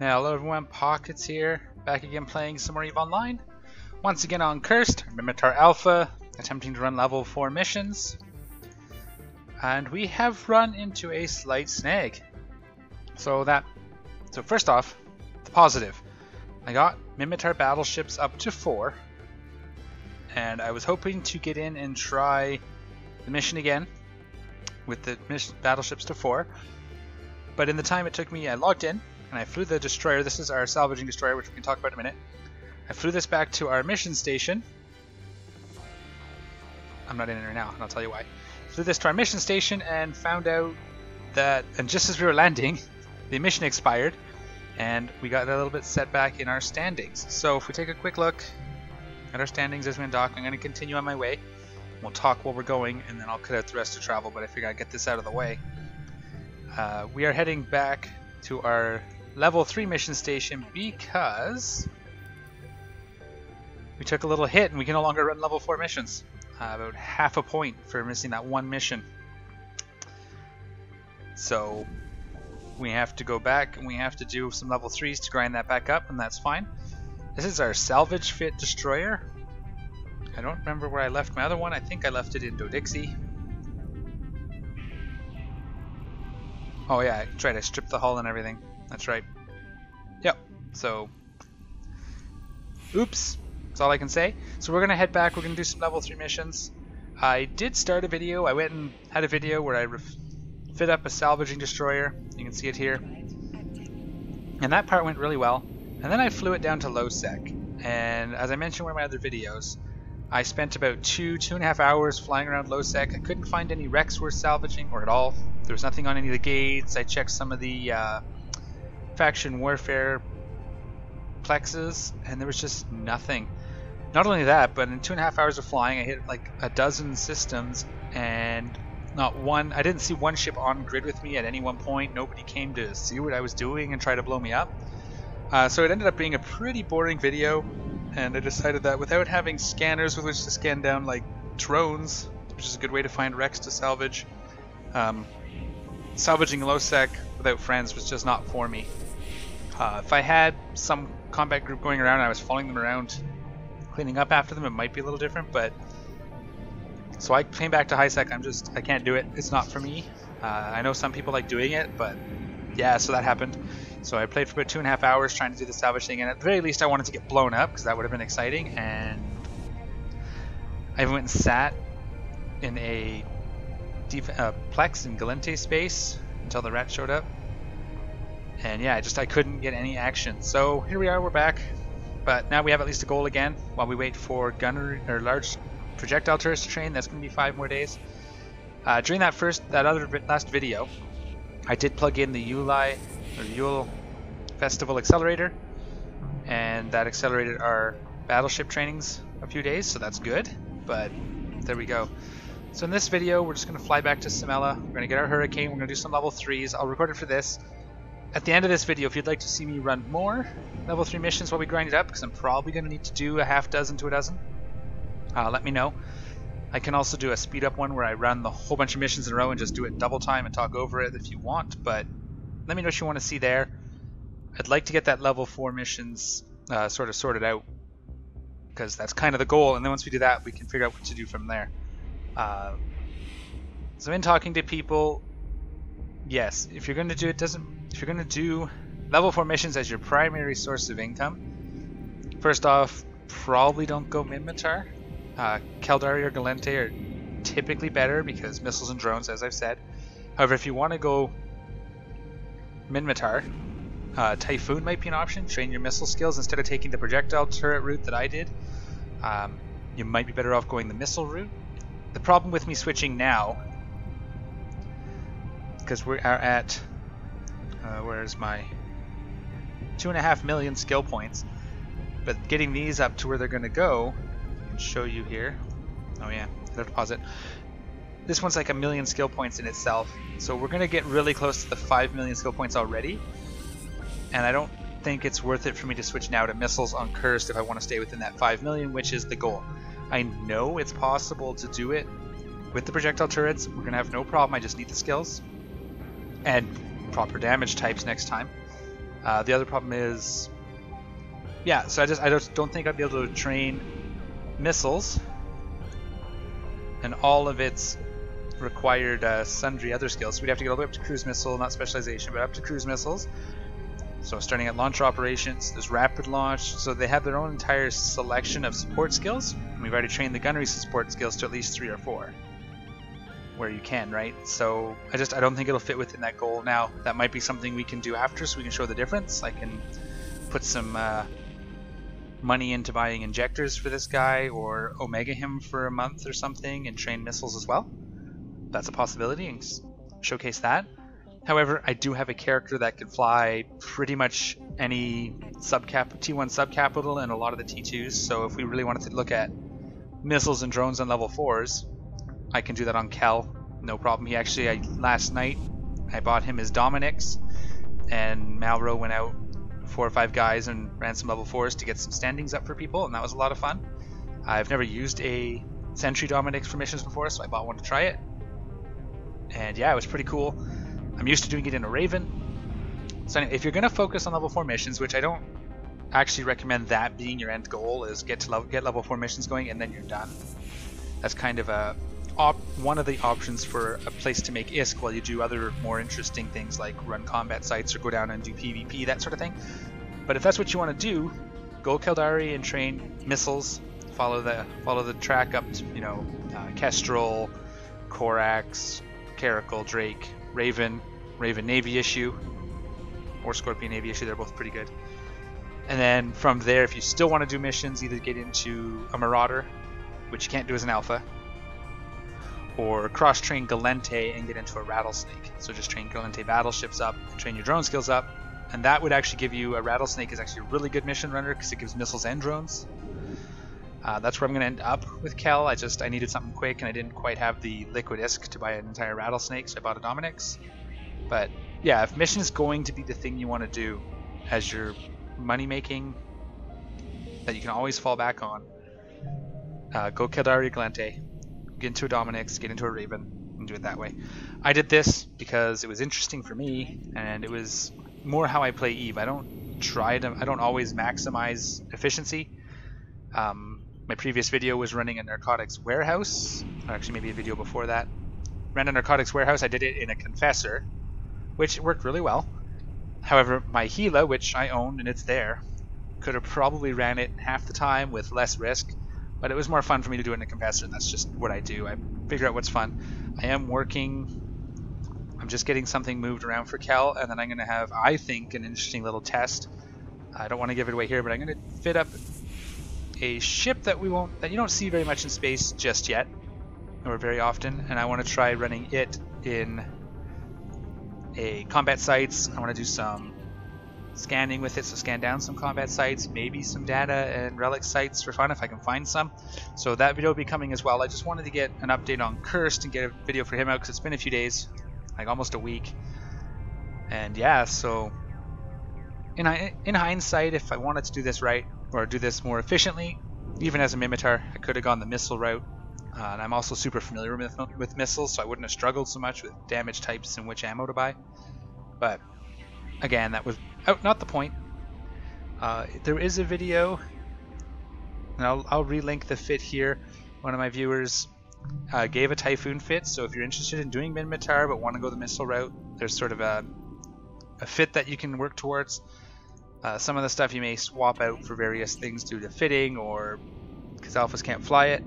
Now, hello everyone, Pockets here, back again playing some more EVE Online. Once again on Kurst, Mimitar Alpha, attempting to run level 4 missions. And we have run into a slight snag. So first off, the positive. I got Mimitar battleships up to 4. And I was hoping to get in and try the mission again with the battleships to 4. But in the time it took me, I logged in. And I flew the destroyer. This is our salvaging destroyer, which we can talk about in a minute. I flew this back to our mission station. I'm not in it right now, and I'll tell you why. Flew this to our mission station and found out that, and just as we were landing, the mission expired, and we got a little bit set back in our standings. So if we take a quick look at our standings as we undock, I'm going to continue on my way. We'll talk while we're going, and then I'll cut out the rest of travel, but I figure I'd get this out of the way. We are heading back to our level 3 mission station because we took a little hit and we can no longer run level 4 missions. About half a point for missing that one mission. So we have to go back and we have to do some level 3s to grind that back up, and that's fine. This is our salvage fit destroyer. I don't remember where I left my other one. I think I left it in Dodixie. Oh yeah, I tried to strip the hull and everything. That's right. Yep. So, oops. That's all I can say. So we're going to head back. We're going to do some level 3 missions. I did start a video. I went and had a video where I fit up a salvaging destroyer. You can see it here. And that part went really well. And then I flew it down to low sec. And as I mentioned in one of my other videos, I spent about 2.5 hours flying around low sec. I couldn't find any wrecks worth salvaging, or at all. There was nothing on any of the gates. I checked some of the faction warfare plexes, and there was just nothing. Not only that, but in 2.5 hours of flying, I hit like a dozen systems, and not one. I didn't see one ship on grid with me at any one point. Nobody came to see what I was doing and try to blow me up. So it ended up being a pretty boring video, and I decided that without having scanners with which to scan down like drones, which is a good way to find wrecks to salvage, salvaging low sec without friends was just not for me. If I had some combat group going around and I was following them around cleaning up after them, it might be a little different, but so I came back to high sec. I can't do it. It's not for me. I know some people like doing it, but yeah, so that happened. So I played for about 2.5 hours trying to do the salvage thing, and at the very least I wanted to get blown up because that would have been exciting. And I went and sat in a Plex in Galente space until the rat showed up, and yeah, I couldn't get any action. So here we are, we're back, but now we have at least a goal again while we wait for gunnery or large projectile turrets to train. That's going to be 5 more days. During that last video, I did plug in the Yule Festival accelerator, and that accelerated our battleship trainings a few days, so that's good. But there we go. So in this video, we're just going to fly back to Samela. We're going to get our Hurricane. We're going to do some level 3s. I'll record it for this. At the end of this video, if you'd like to see me run more level 3 missions while we grind it up, because I'm probably going to need to do a half dozen to a dozen, let me know. I can also do a speed up one where I run the whole bunch of missions in a row and just do it double time and talk over it if you want, but let me know what you want to see there. I'd like to get that level 4 missions sort of sorted out, because that's kind of the goal, and then once we do that, we can figure out what to do from there. So in talking to people, yes, if you're going to do if you're going to do level 4 missions as your primary source of income, first off, probably don't go Mimitar. Caldari or Galente are typically better because missiles and drones, as I've said. However, if you want to go Mimitar, Typhoon might be an option. Train your missile skills instead of taking the projectile turret route that I did. You might be better off going the missile route. The problem with me switching now, because we are at where's my 2.5 million skill points, but getting these up to where they're going to go, I can show you here. Oh yeah, I have to pause it. This one's like 1 million skill points in itself, so we're going to get really close to the 5 million skill points already, and I don't think it's worth it for me to switch now to missiles on Kurst if I want to stay within that 5 million, which is the goal. I know it's possible to do it with the projectile turrets. We're going to have no problem. I just need the skills and proper damage types next time. The other problem is, yeah, so I just don't think I'd be able to train missiles and all of its required sundry other skills. So we'd have to get all the way up to cruise missile, not specialization, but up to cruise missiles. So starting at launcher operations, there's rapid launch. So they have their own entire selection of support skills. And we've already trained the gunnery support skills to at least 3 or 4, where you can, right? So I don't think it'll fit within that goal. Now that might be something we can do after, so we can show the difference. I can put some money into buying injectors for this guy, or omega him for a month or something, and train missiles as well. That's a possibility, and showcase that. However, I do have a character that can fly pretty much any T1 subcapital and a lot of the T2s, so if we really wanted to look at missiles and drones on level 4s, I can do that on Kel, no problem. Last night, I bought him his Dominix, and Malro went out 4 or 5 guys and ran some level 4s to get some standings up for people, and that was a lot of fun. I've never used a Sentry Dominix for missions before, so I bought one to try it. And yeah, it was pretty cool. I'm used to doing it in a Raven. So if you're going to focus on level 4 missions, which I don't actually recommend that being your end goal, is get level 4 missions going and then you're done. That's kind of one of the options for a place to make ISK while you do other more interesting things like run combat sites or go down and do PvP, that sort of thing. But if that's what you want to do, go Keldari and train missiles. Follow the track up to, Kestrel, Korax, Caracal, Drake, Raven Navy issue, or Scorpion Navy issue. They're both pretty good. And then from there, if you still want to do missions, either get into a Marauder, which you can't do as an alpha, or cross-train Galente and get into a Rattlesnake. So just train Galente battleships up, train your drone skills up, and that would actually give you a Rattlesnake is actually a really good mission runner because it gives missiles and drones. That's where I'm going to end up with Kel. I needed something quick and I didn't quite have the liquid ISK to buy an entire Rattlesnake, so I bought a Dominix. But yeah, if mission is going to be the thing you want to do as your money making that you can always fall back on, go Keldari Galente, get into a Dominix, get into a Raven, and do it that way. I did this because it was interesting for me, and it was more how I play Eve. I don't always maximize efficiency. My previous video was running a narcotics warehouse, or actually maybe a video before that. Ran a narcotics warehouse. I did it in a Confessor, which worked really well. However, my Gila, which I owned and it's there, could have probably ran it half the time with less risk, but it was more fun for me to do it in a Confessor, and that's just what I do. I figure out what's fun. I'm just getting something moved around for Kel, and then I'm going to have, I think, an interesting little test. I don't want to give it away here, but I'm going to fit up a ship that you don't see very much in space just yet, or very often, and I want to try running it in a combat sites. I want to do some scanning with it, so scan down some combat sites, maybe some data and relic sites for fun if I can find some. So that video will be coming as well. I just wanted to get an update on Kurst and get a video for him out because it's been a few days, like almost a week. And yeah, so in hindsight, if I wanted to do this right, or do this more efficiently, even as a Mimitar, I could have gone the missile route. And I'm also super familiar with missiles, so I wouldn't have struggled so much with damage types and which ammo to buy. But again, that was not the point. There is a video, and I'll relink the fit here. One of my viewers gave a Typhoon fit, so if you're interested in doing Mimitar but want to go the missile route, there's sort of a fit that you can work towards. Some of the stuff you may swap out for various things due to fitting or because alphas can't fly it,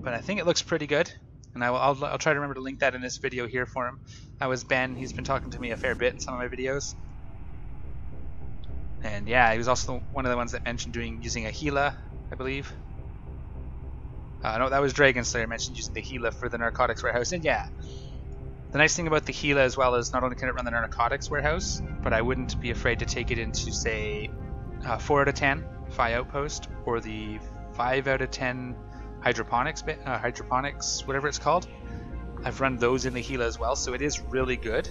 but I think it looks pretty good, and I'll try to remember to link that in this video here for him. That was Ben. He's been talking to me a fair bit in some of my videos, and yeah, he was also one of the ones that mentioned using a Gila, I believe. No, that was Dragon Slayer mentioned using the Gila for the narcotics warehouse, and yeah. The nice thing about the Gila as well is not only can it run the narcotics warehouse, but I wouldn't be afraid to take it into, say, 4 out of 10 Phi Outpost, or the 5 out of 10 hydroponics, whatever it's called. I've run those in the Gila as well, so it is really good.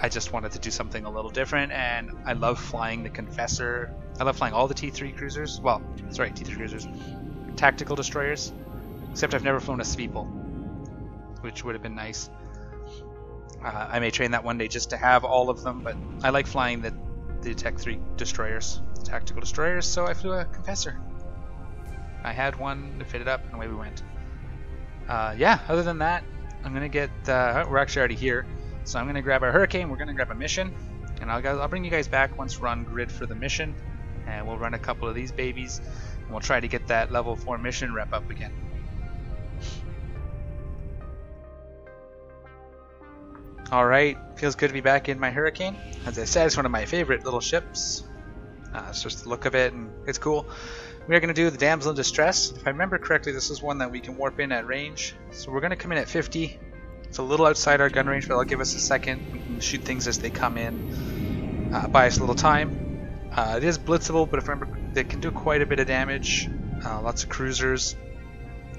I just wanted to do something a little different, and I love flying the Confessor. I love flying all the T3 cruisers. Well, sorry, T3 cruisers. Tactical destroyers. Except I've never flown a Sveeple, which would have been nice. I may train that one day just to have all of them, but I like flying the Tech 3 destroyers, the tactical destroyers, so I flew a Confessor. I had one to fit it up, and away we went. Yeah, other than that, I'm going to get... we're actually already here, so I'm going to grab our Hurricane, we're going to grab a mission, and I'll bring you guys back once we're on grid for the mission, and we'll run a couple of these babies, and we'll try to get that level 4 mission rep up again. Alright, feels good to be back in my Hurricane. As I said, it's one of my favorite little ships. It's just the look of it, and it's cool. We are going to do the Damsel in Distress. If I remember correctly, this is one that we can warp in at range. So we're going to come in at 50. It's a little outside our gun range, but it'll give us a second. We can shoot things as they come in. Buy us a little time. It is blitzable, but if I remember, they can do quite a bit of damage. Lots of cruisers.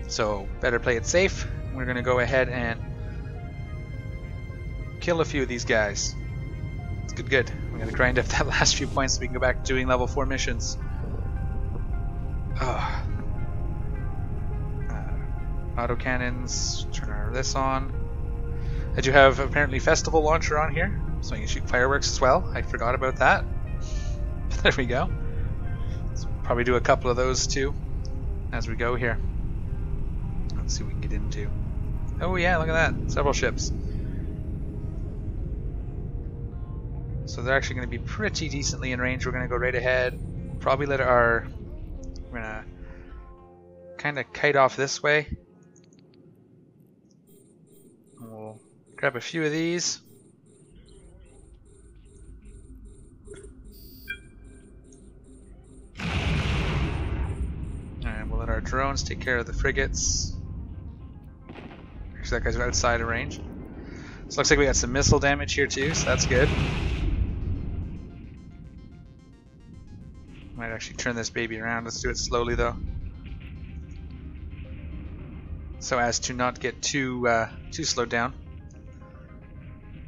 So better play it safe. We're going to go ahead and kill a few of these guys. It's good. We're going to grind up that last few points so we can go back to doing level 4 missions. Autocannons, turn this on. I do have apparently Festival Launcher on here, so I can shoot fireworks as well. I forgot about that. There we go. So we'll probably do a couple of those too as we go here. Let's see what we can get into. Oh yeah, look at that. Several ships. So they're actually going to be pretty decently in range. We're going to go right ahead. Probably let our... We're going to kind of kite off this way. And we'll grab a few of these. And we'll let our drones take care of the frigates. Actually, that guy's outside of range. So looks like we got some missile damage here too, so that's good. Might actually turn this baby around. Let's do it slowly though, so as to not get too slowed down.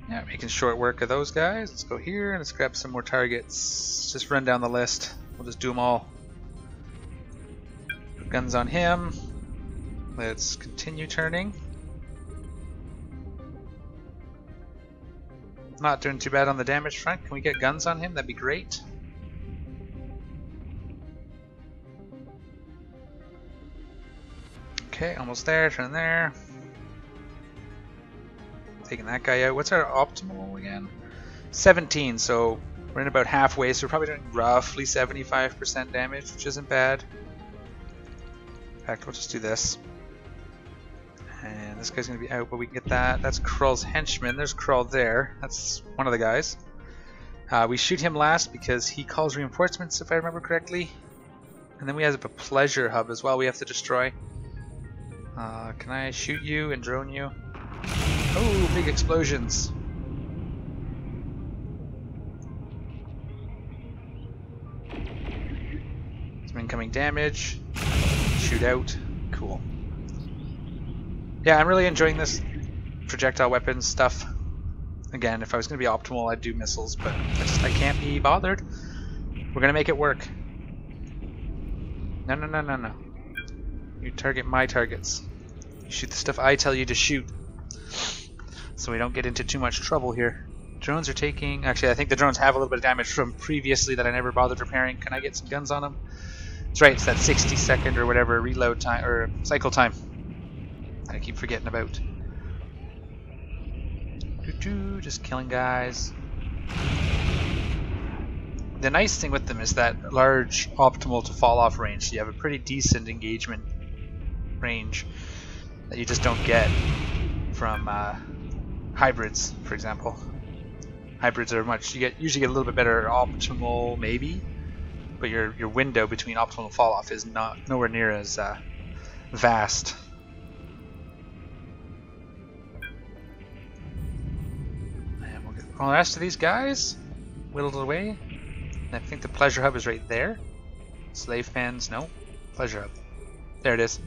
Yeah, making short work of those guys. Let's go here and let's grab some more targets. Just run down the list. We'll just do them all. Put guns on him. Let's continue turning. Not doing too bad on the damage front. Can we get guns on him? That'd be great. Okay, almost there. Turn there. Taking that guy out. What's our optimal again? 17, so we're in about halfway, so we're probably doing roughly 75% damage, which isn't bad. In fact, we'll just do this. And this guy's going to be out, but we can get that. That's Krull's henchman. There's Krull there. That's one of the guys. We shoot him last because he calls reinforcements, if I remember correctly. And then we have a pleasure hub as well we have to destroy. Can I shoot you and drone you? Oh, big explosions. Some incoming damage. Shoot out. Cool. Yeah, I'm really enjoying this projectile weapons stuff. Again, if I was going to be optimal, I'd do missiles, but I can't be bothered. We're going to make it work. No. You target my targets. You shoot the stuff I tell you to shoot. So we don't get into too much trouble here. Drones are taking... Actually, I think the drones have a little bit of damage from previously that I never bothered repairing. Can I get some guns on them? That's right, it's that 60-second or whatever reload time, or cycle time. I keep forgetting about. Just killing guys. The nice thing with them is that large optimal to fall off range. So you have a pretty decent engagement range that you just don't get from hybrids, for example. Hybrids are usually get a little bit better optimal, maybe, but your window between optimal and fall off is nowhere near as vast. And we'll get all the rest of these guys whittled away. And I think the pleasure hub is right there. Slave pens, no. Pleasure hub. There it is.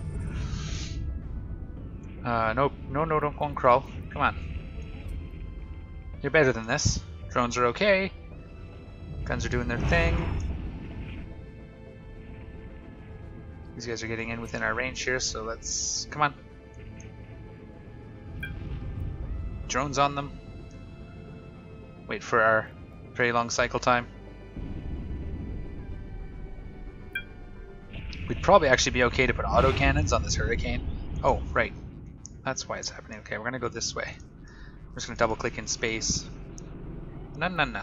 No, don't go and crawl. Come on. You're better than this. Drones are okay. Guns are doing their thing. These guys are getting in within our range here, so let's... Come on. Drones on them. Wait for our very long cycle time. We'd probably actually be okay to put auto cannons on this hurricane. Oh, right. That's why it's happening. Okay, we're gonna go this way. We're just gonna double click in space. No. And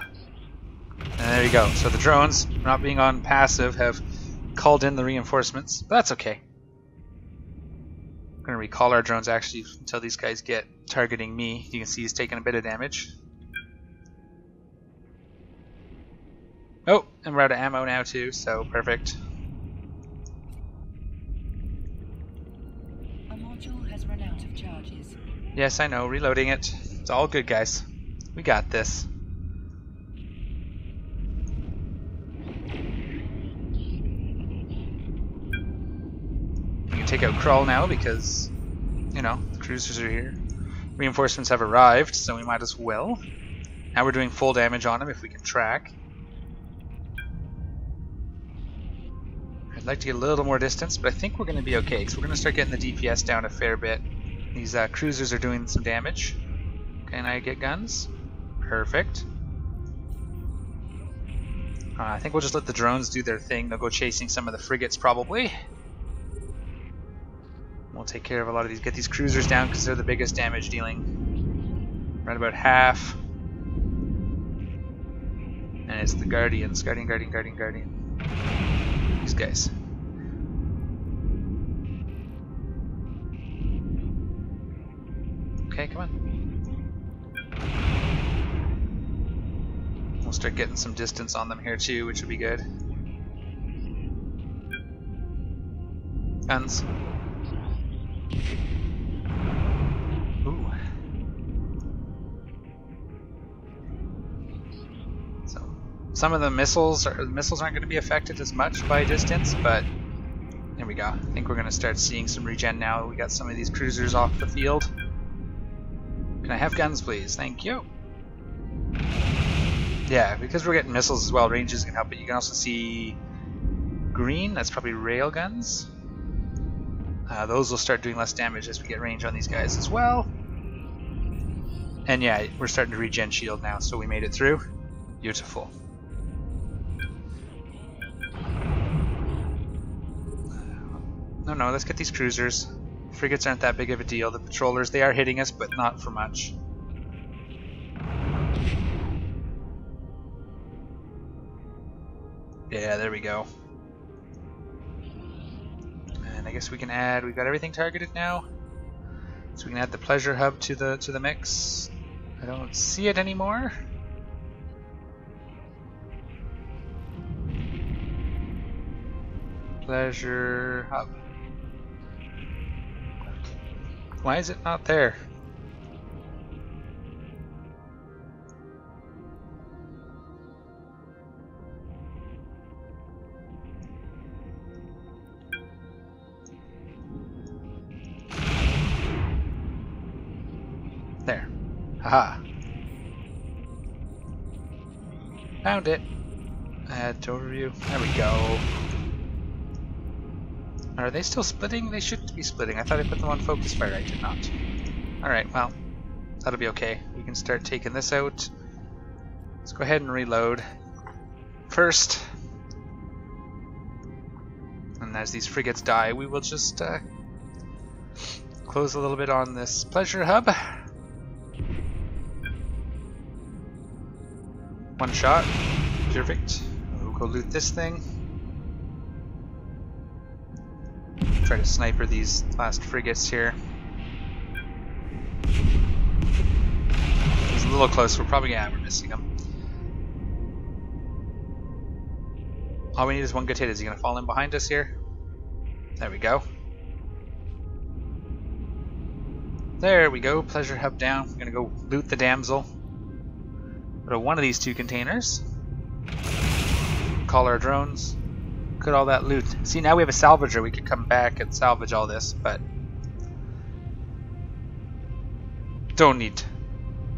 there you go. So the drones, not being on passive, have called in the reinforcements. But that's okay. We're gonna recall our drones actually until these guys get targeting me. You can see he's taking a bit of damage. Oh, and we're out of ammo now too, so perfect. A module has run out of charges. Yes, I know, reloading it. It's all good, guys. We got this. We can take out Crawl now because, you know, the cruisers are here. Reinforcements have arrived, so we might as well. Now we're doing full damage on him if we can track. I'd like to get a little more distance, but I think we're going to be okay, because we're going to start getting the DPS down a fair bit. These cruisers are doing some damage. Can I get guns? Perfect. I think we'll just let the drones do their thing. They'll go chasing some of the frigates probably. We'll take care of a lot of these. Get these cruisers down because they're the biggest damage dealing. Right about half. And it's the Guardians. Guardian. These guys. Okay, come on. We'll start getting some distance on them here too, which would be good. Guns. Ooh. So some of the missiles aren't going to be affected as much by distance, but there we go. I think we're going to start seeing some regen now. We got some of these cruisers off the field. Can I have guns, please? Thank you. Yeah, because we're getting missiles as well, ranges can help, but you can also see green. That's probably rail guns. Those will start doing less damage as we get range on these guys as well. And yeah, we're starting to regen shield now, so we made it through. Beautiful. No, let's get these cruisers. Frigates aren't that big of a deal. The patrollers, they are hitting us, but not for much. Yeah, there we go. And I guess we can add, we've got everything targeted now. So we can add the pleasure hub to the mix. I don't see it anymore. Pleasure hub. Why is it not there? There. Haha. Found it. Add to overview. There we go. Are they still splitting? They shouldn't be splitting. I thought I put them on focus fire. I did not. Alright, well, that'll be okay. We can start taking this out. Let's go ahead and reload. First. And as these frigates die, we will just close a little bit on this pleasure hub. One shot. Perfect. We'll go loot this thing. Try to sniper these last frigates here. He's a little close. We're probably we're missing him. All we need is one good hit. Is he gonna fall in behind us here? There we go. There we go. Pleasure hub down. We're gonna go loot the damsel. Go to one of these two containers. Call our drones. Look at all that loot. See, now we have a salvager. We could come back and salvage all this, but don't need.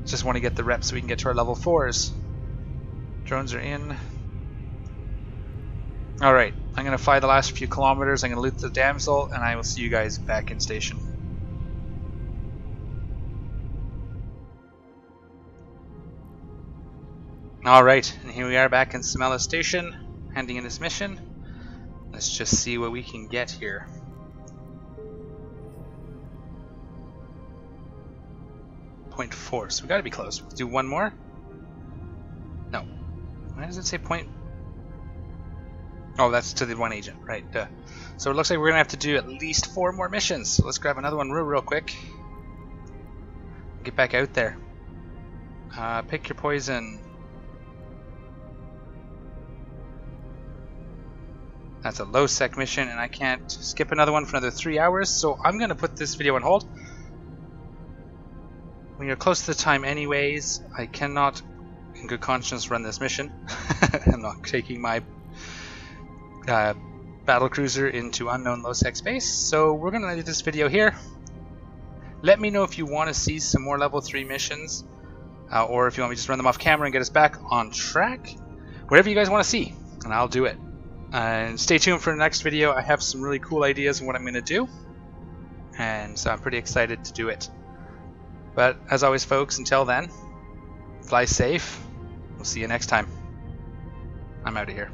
Just want to get the reps so we can get to our level 4s. Drones are in. Alright, I'm going to fly the last few kilometers. I'm going to loot the damsel, and I will see you guys back in station. Alright, and here we are back in Samela Station, handing in this mission. Let's just see what we can get here. Point 4, so we gotta be close. Do one more? No. Why does it say point? Oh, that's to the one agent, right. So it looks like we're gonna have to do at least 4 more missions. So let's grab another one real quick. Get back out there. Pick your poison. That's a low sec mission, and I can't skip another one for another 3 hours, so I'm gonna put this video on hold. We are close to the time anyways. I cannot, in good conscience, run this mission. I'm not taking my battle cruiser into unknown low sec space, so we're gonna leave this video here. Let me know if you want to see some more level 3 missions, or if you want me to just run them off camera and get us back on track. Whatever you guys want to see, and I'll do it. And stay tuned for the next video. I have some really cool ideas on what I'm going to do, and so I'm pretty excited to do it. But as always, folks, until then, fly safe. We'll see you next time. I'm out of here.